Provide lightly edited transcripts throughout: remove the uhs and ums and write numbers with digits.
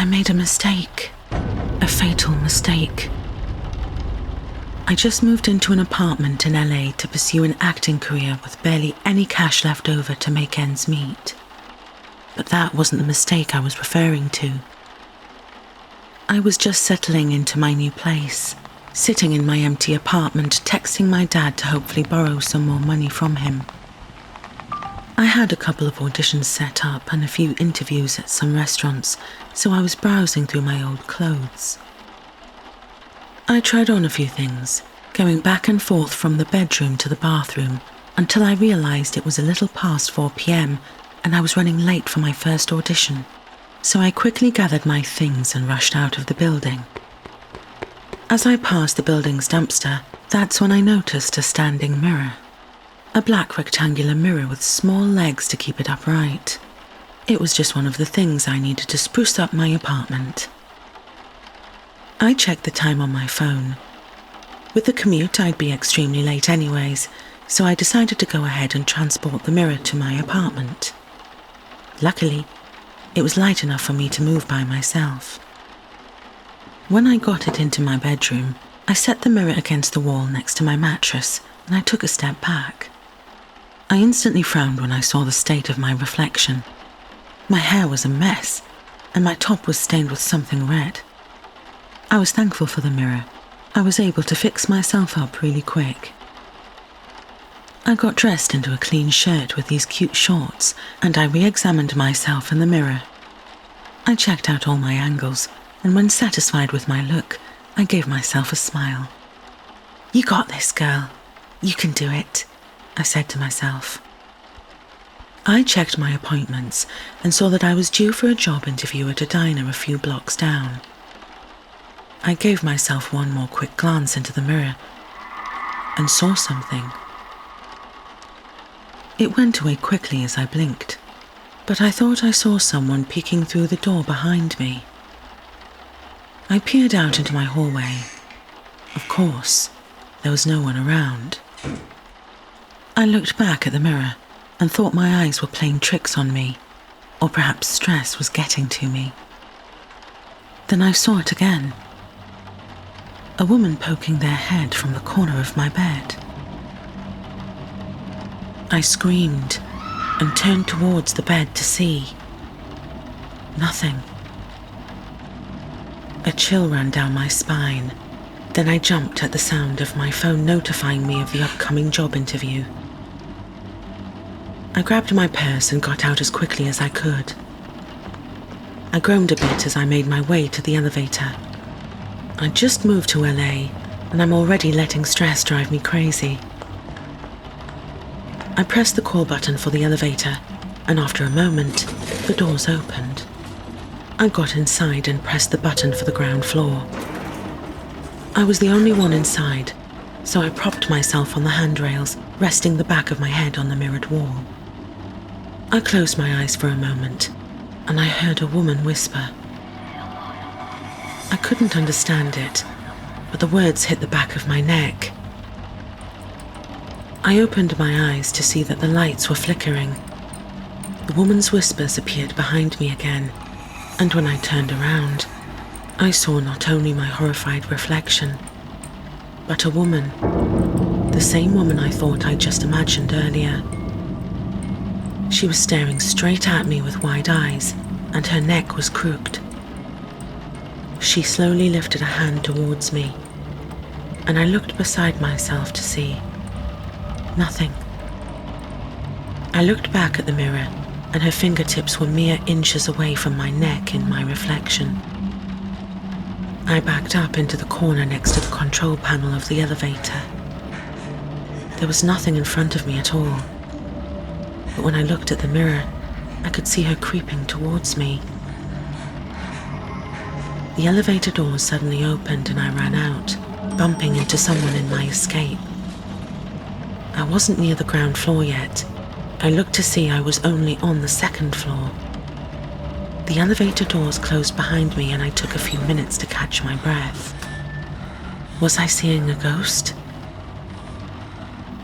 I made a mistake. A fatal mistake. I just moved into an apartment in LA to pursue an acting career with barely any cash left over to make ends meet. But that wasn't the mistake I was referring to. I was just settling into my new place, sitting in my empty apartment, texting my dad to hopefully borrow some more money from him. I had a couple of auditions set up and a few interviews at some restaurants, so I was browsing through my old clothes. I tried on a few things, going back and forth from the bedroom to the bathroom until I realised it was a little past 4 p.m. and I was running late for my first audition, so I quickly gathered my things and rushed out of the building. As I passed the building's dumpster, that's when I noticed a standing mirror. A black rectangular mirror with small legs to keep it upright. It was just one of the things I needed to spruce up my apartment. I checked the time on my phone. With the commute, I'd be extremely late anyways, so I decided to go ahead and transport the mirror to my apartment. Luckily, it was light enough for me to move by myself. When I got it into my bedroom, I set the mirror against the wall next to my mattress and I took a step back. I instantly frowned when I saw the state of my reflection. My hair was a mess, and my top was stained with something red. I was thankful for the mirror. I was able to fix myself up really quick. I got dressed into a clean shirt with these cute shorts, and I re-examined myself in the mirror. I checked out all my angles, and when satisfied with my look, I gave myself a smile. "You got this, girl. You can do it," I said to myself. I checked my appointments and saw that I was due for a job interview at a diner a few blocks down. I gave myself one more quick glance into the mirror and saw something. It went away quickly as I blinked, but I thought I saw someone peeking through the door behind me. I peered out into my hallway. Of course, there was no one around. I looked back at the mirror and thought my eyes were playing tricks on me, or perhaps stress was getting to me. Then I saw it again. A woman poking their head from the corner of my bed. I screamed and turned towards the bed to see. Nothing. A chill ran down my spine. Then I jumped at the sound of my phone notifying me of the upcoming job interview. I grabbed my purse and got out as quickly as I could. I groaned a bit as I made my way to the elevator. I just moved to LA, and I'm already letting stress drive me crazy. I pressed the call button for the elevator, and after a moment, the doors opened. I got inside and pressed the button for the ground floor. I was the only one inside, so I propped myself on the handrails, resting the back of my head on the mirrored wall. I closed my eyes for a moment, and I heard a woman whisper. I couldn't understand it, but the words hit the back of my neck. I opened my eyes to see that the lights were flickering. The woman's whispers appeared behind me again, and when I turned around, I saw not only my horrified reflection, but a woman, the same woman I thought I'd just imagined earlier. She was staring straight at me with wide eyes, and her neck was crooked. She slowly lifted a hand towards me, and I looked beside myself to see nothing. I looked back at the mirror, and her fingertips were mere inches away from my neck in my reflection. I backed up into the corner next to the control panel of the elevator. There was nothing in front of me at all, but when I looked at the mirror, I could see her creeping towards me. The elevator doors suddenly opened and I ran out, bumping into someone in my escape. I wasn't near the ground floor yet. I looked to see I was only on the second floor. The elevator doors closed behind me and I took a few minutes to catch my breath. Was I seeing a ghost?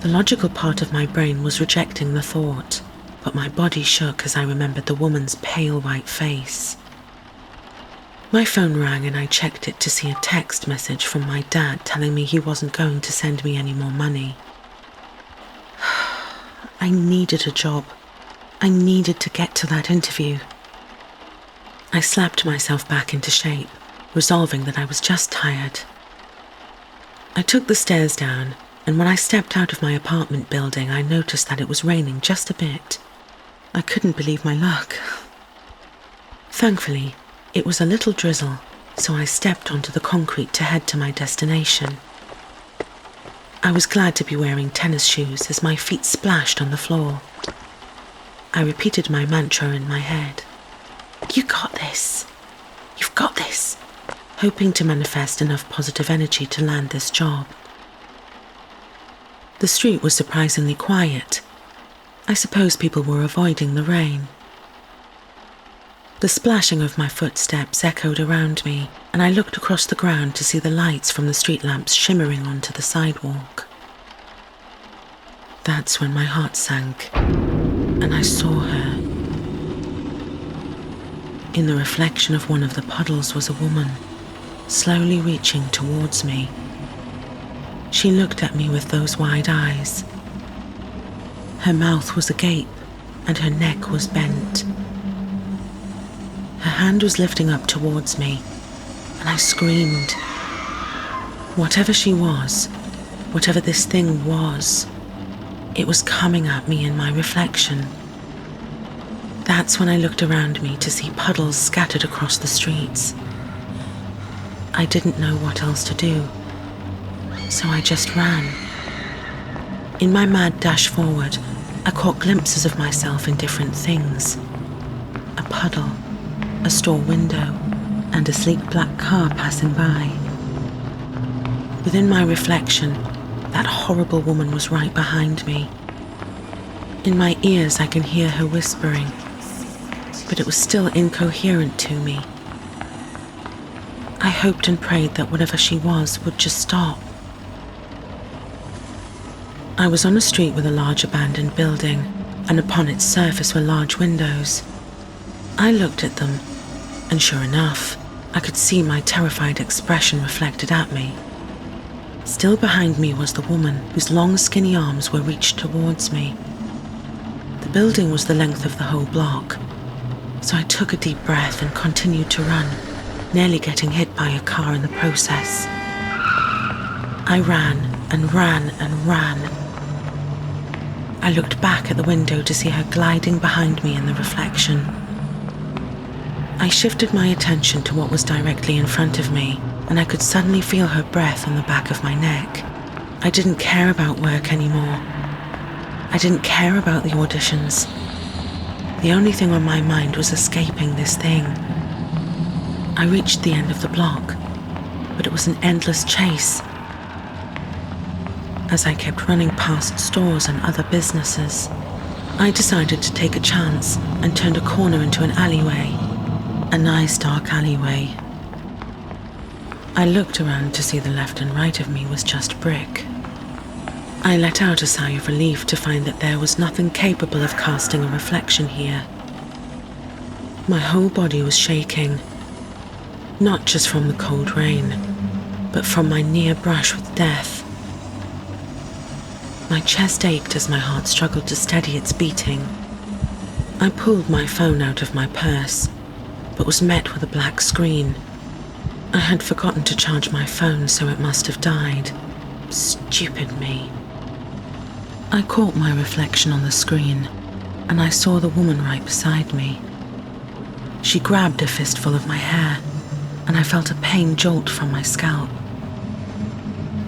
The logical part of my brain was rejecting the thought, but my body shook as I remembered the woman's pale white face. My phone rang and I checked it to see a text message from my dad telling me he wasn't going to send me any more money. I needed a job. I needed to get to that interview. I slapped myself back into shape, resolving that I was just tired. I took the stairs down, and when I stepped out of my apartment building, I noticed that it was raining just a bit. I couldn't believe my luck. Thankfully, it was a little drizzle, so I stepped onto the concrete to head to my destination. I was glad to be wearing tennis shoes as my feet splashed on the floor. I repeated my mantra in my head. You got this. You've got this. Hoping to manifest enough positive energy to land this job. The street was surprisingly quiet. I suppose people were avoiding the rain. The splashing of my footsteps echoed around me, and I looked across the ground to see the lights from the street lamps shimmering onto the sidewalk. That's when my heart sank, and I saw her. In the reflection of one of the puddles was a woman, slowly reaching towards me. She looked at me with those wide eyes. Her mouth was agape, and her neck was bent. Her hand was lifting up towards me, and I screamed. Whatever she was, whatever this thing was, it was coming at me in my reflection. That's when I looked around me to see puddles scattered across the streets. I didn't know what else to do, so I just ran. In my mad dash forward, I caught glimpses of myself in different things. A puddle, a store window, and a sleek black car passing by. Within my reflection, that horrible woman was right behind me. In my ears, I can hear her whispering, but it was still incoherent to me. I hoped and prayed that whatever she was would just stop. I was on a street with a large abandoned building, and upon its surface were large windows. I looked at them, and sure enough, I could see my terrified expression reflected at me. Still behind me was the woman whose long skinny arms were reached towards me. The building was the length of the whole block, so I took a deep breath and continued to run, nearly getting hit by a car in the process. I ran and ran and ran. I looked back at the window to see her gliding behind me in the reflection. I shifted my attention to what was directly in front of me, and I could suddenly feel her breath on the back of my neck. I didn't care about work anymore. I didn't care about the auditions. The only thing on my mind was escaping this thing. I reached the end of the block, but it was an endless chase. As I kept running past stores and other businesses, I decided to take a chance and turned a corner into an alleyway. A nice dark alleyway. I looked around to see the left and right of me was just brick. I let out a sigh of relief to find that there was nothing capable of casting a reflection here. My whole body was shaking, not just from the cold rain, but from my near brush with death. My chest ached as my heart struggled to steady its beating. I pulled my phone out of my purse, but was met with a black screen. I had forgotten to charge my phone, so it must have died. Stupid me. I caught my reflection on the screen, and I saw the woman right beside me. She grabbed a fistful of my hair, and I felt a pain jolt from my scalp.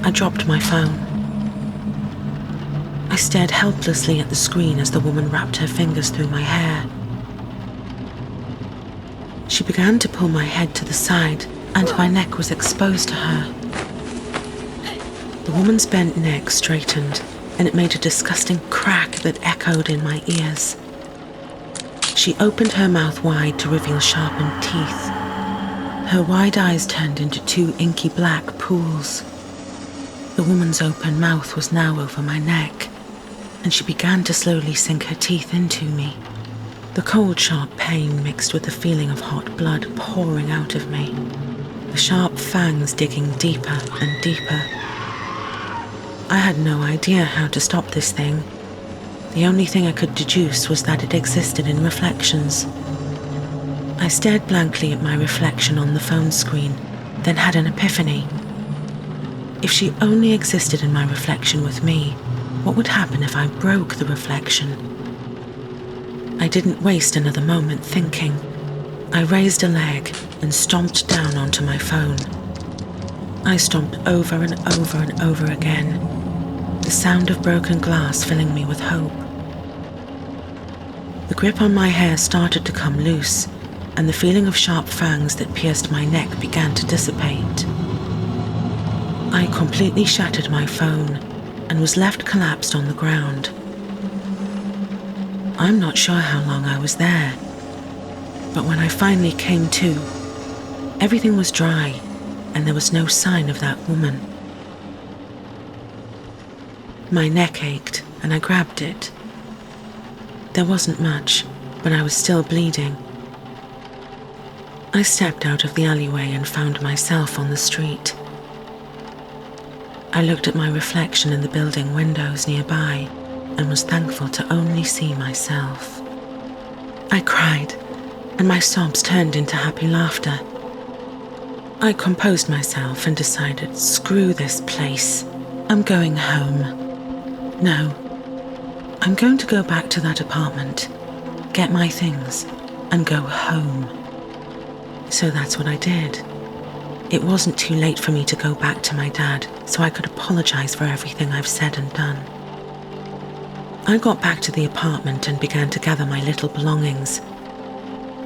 I dropped my phone. I stared helplessly at the screen as the woman wrapped her fingers through my hair. She began to pull my head to the side, and my neck was exposed to her. The woman's bent neck straightened, and it made a disgusting crack that echoed in my ears. She opened her mouth wide to reveal sharpened teeth. Her wide eyes turned into two inky black pools. The woman's open mouth was now over my neck, and she began to slowly sink her teeth into me. The cold, sharp pain mixed with the feeling of hot blood pouring out of me. The sharp fangs digging deeper and deeper. I had no idea how to stop this thing. The only thing I could deduce was that it existed in reflections. I stared blankly at my reflection on the phone screen, then had an epiphany. If she only existed in my reflection with me, what would happen if I broke the reflection? I didn't waste another moment thinking. I raised a leg and stomped down onto my phone. I stomped over and over and over again, the sound of broken glass filling me with hope. The grip on my hair started to come loose, and the feeling of sharp fangs that pierced my neck began to dissipate. I completely shattered my phone and was left collapsed on the ground. I'm not sure how long I was there, but when I finally came to, everything was dry and there was no sign of that woman. My neck ached and I grabbed it. There wasn't much, but I was still bleeding. I stepped out of the alleyway and found myself on the street. I looked at my reflection in the building windows nearby and was thankful to only see myself. I cried, and my sobs turned into happy laughter. I composed myself and decided, screw this place. I'm going home. No, I'm going to go back to that apartment, get my things, and go home. So that's what I did. It wasn't too late for me to go back to my dad, so I could apologize for everything I've said and done. I got back to the apartment and began to gather my little belongings.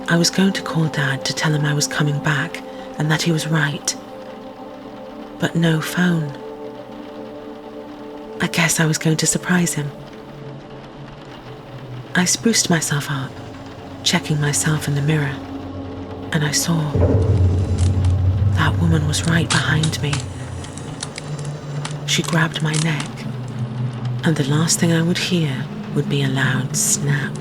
I was going to call Dad to tell him I was coming back and that he was right. But no phone. I guess I was going to surprise him. I spruced myself up, checking myself in the mirror, and I saw that woman was right behind me. She grabbed my neck, and the last thing I would hear would be a loud snap.